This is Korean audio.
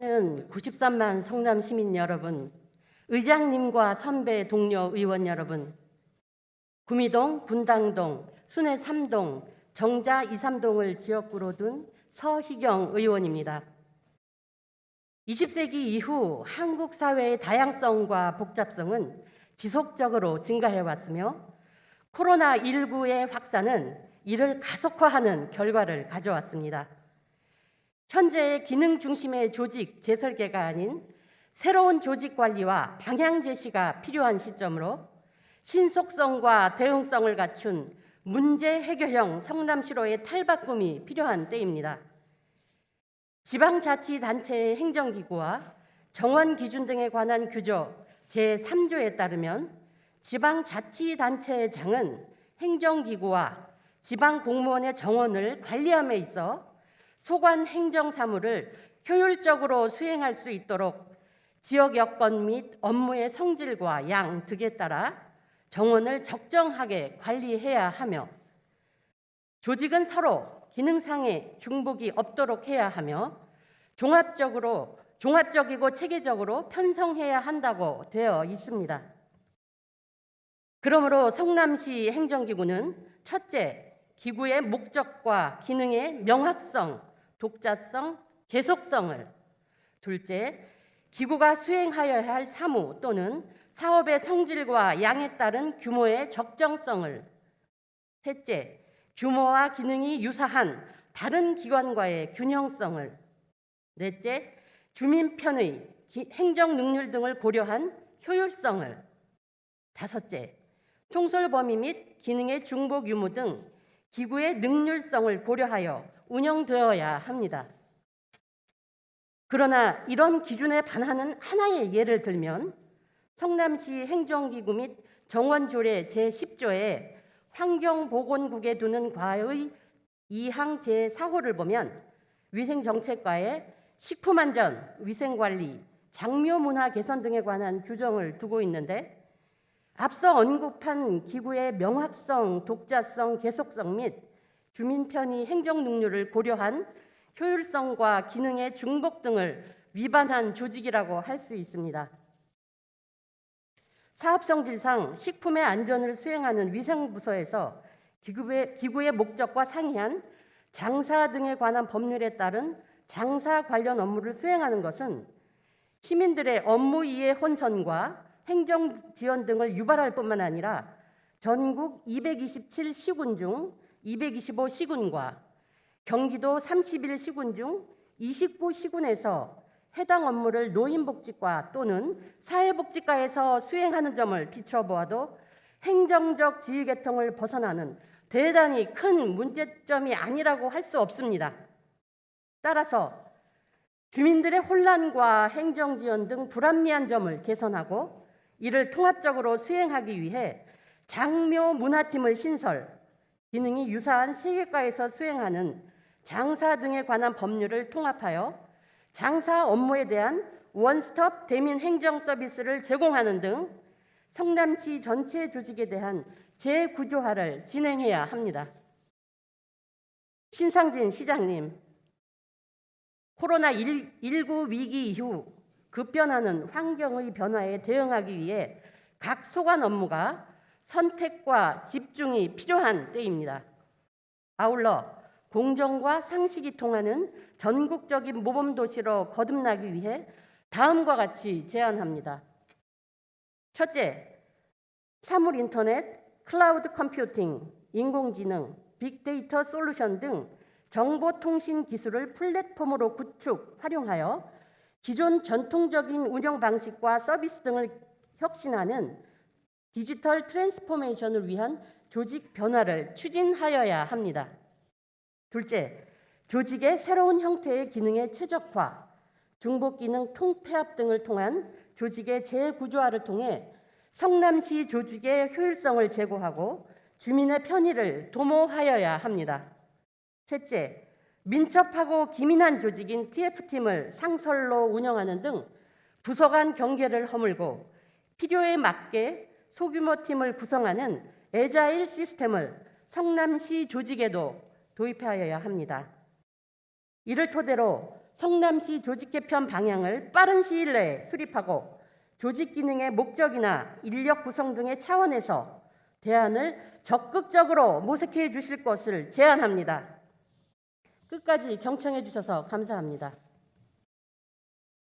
93만 성남 시민 여러분, 의장님과 선배 동료 의원 여러분, 구미동, 분당동, 순회 3동, 정자 2, 3동을 지역구로 둔 서희경 의원입니다. 20세기 이후 한국 사회의 다양성과 복잡성은 지속적으로 증가해 왔으며 코로나19의 확산은 이를 가속화하는 결과를 가져왔습니다. 현재의 기능 중심의 조직 재설계가 아닌 새로운 조직 관리와 방향 제시가 필요한 시점으로 신속성과 대응성을 갖춘 문제 해결형 성남시로의 탈바꿈이 필요한 때입니다. 지방자치단체의 행정기구와 정원 기준 등에 관한 규정 제3조에 따르면 지방자치단체장은 행정기구와 지방공무원의 정원을 관리함에 있어 소관 행정사무를 효율적으로 수행할 수 있도록 지역 여건 및 업무의 성질과 양 등에 따라 정원을 적정하게 관리해야 하며 조직은 서로 기능상의 중복이 없도록 해야 하며 종합적이고 체계적으로 편성해야 한다고 되어 있습니다. 그러므로 성남시 행정기구는 첫째, 기구의 목적과 기능의 명확성, 독자성, 계속성을, 둘째, 기구가 수행하여야 할 사무 또는 사업의 성질과 양에 따른 규모의 적정성을, 셋째, 규모와 기능이 유사한 다른 기관과의 균형성을, 넷째, 주민 편의, 행정 능률 등을 고려한 효율성을, 다섯째, 통솔 범위 및 기능의 중복 유무 등 기구의 능률성을 고려하여 운영되어야 합니다. 그러나 이런 기준에 반하는 하나의 예를 들면 성남시 행정기구 및 정원조례 제10조에 환경보건국에 두는 과의 2항 제4호를 보면 위생정책과에 식품안전, 위생관리, 장묘문화 개선 등에 관한 규정을 두고 있는데 앞서 언급한 기구의 명확성, 독자성, 계속성 및 주민 편의 행정 능률을 고려한 효율성과 기능의 중복 등을 위반한 조직이라고 할 수 있습니다. 사업성질상 식품의 안전을 수행하는 위생부서에서 기구의 목적과 상이한 장사 등에 관한 법률에 따른 장사 관련 업무를 수행하는 것은 시민들의 업무 이해 혼선과 행정 지연 등을 유발할 뿐만 아니라 전국 227시군 중 225시군과 경기도 31시군 중 29시군에서 해당 업무를 노인복지과 또는 사회복지과에서 수행하는 점을 비춰보아도 행정적 지휘계통을 벗어나는 대단히 큰 문제점이 아니라고 할 수 없습니다. 따라서 주민들의 혼란과 행정지연 등 불합리한 점을 개선하고 이를 통합적으로 수행하기 위해 장묘문화팀을 신설, 기능이 유사한 세계과에서 수행하는 장사 등에 관한 법률을 통합하여 장사 업무에 대한 원스톱 대민 행정 서비스를 제공하는 등 성남시 전체 조직에 대한 재구조화를 진행해야 합니다. 신상진 시장님, 코로나19 위기 이후 급변하는 환경의 변화에 대응하기 위해 각 소관 업무가 선택과 집중이 필요한 때입니다. 아울러 공정과 상식이 통하는 전국적인 모범도시로 거듭나기 위해 다음과 같이 제안합니다. 첫째, 사물인터넷, 클라우드 컴퓨팅, 인공지능, 빅데이터 솔루션 등 정보통신 기술을 플랫폼으로 구축, 활용하여 기존 전통적인 운영 방식과 서비스 등을 혁신하는 디지털 트랜스포메이션을 위한 조직 변화를 추진하여야 합니다. 둘째, 조직의 새로운 형태의 기능의 최적화, 중복 기능 통폐합 등을 통한 조직의 재구조화를 통해 성남시 조직의 효율성을 제고하고 주민의 편의를 도모하여야 합니다. 셋째, 민첩하고 기민한 조직인 TF팀을 상설로 운영하는 등 부서 간 경계를 허물고 필요에 맞게 소규모 팀을 구성하는 애자일 시스템을 성남시 조직에도 도입하여야 합니다. 이를 토대로 성남시 조직 개편 방향을 빠른 시일 내에 수립하고 조직 기능의 목적이나 인력 구성 등의 차원에서 대안을 적극적으로 모색해 주실 것을 제안합니다. 끝까지 경청해 주셔서 감사합니다.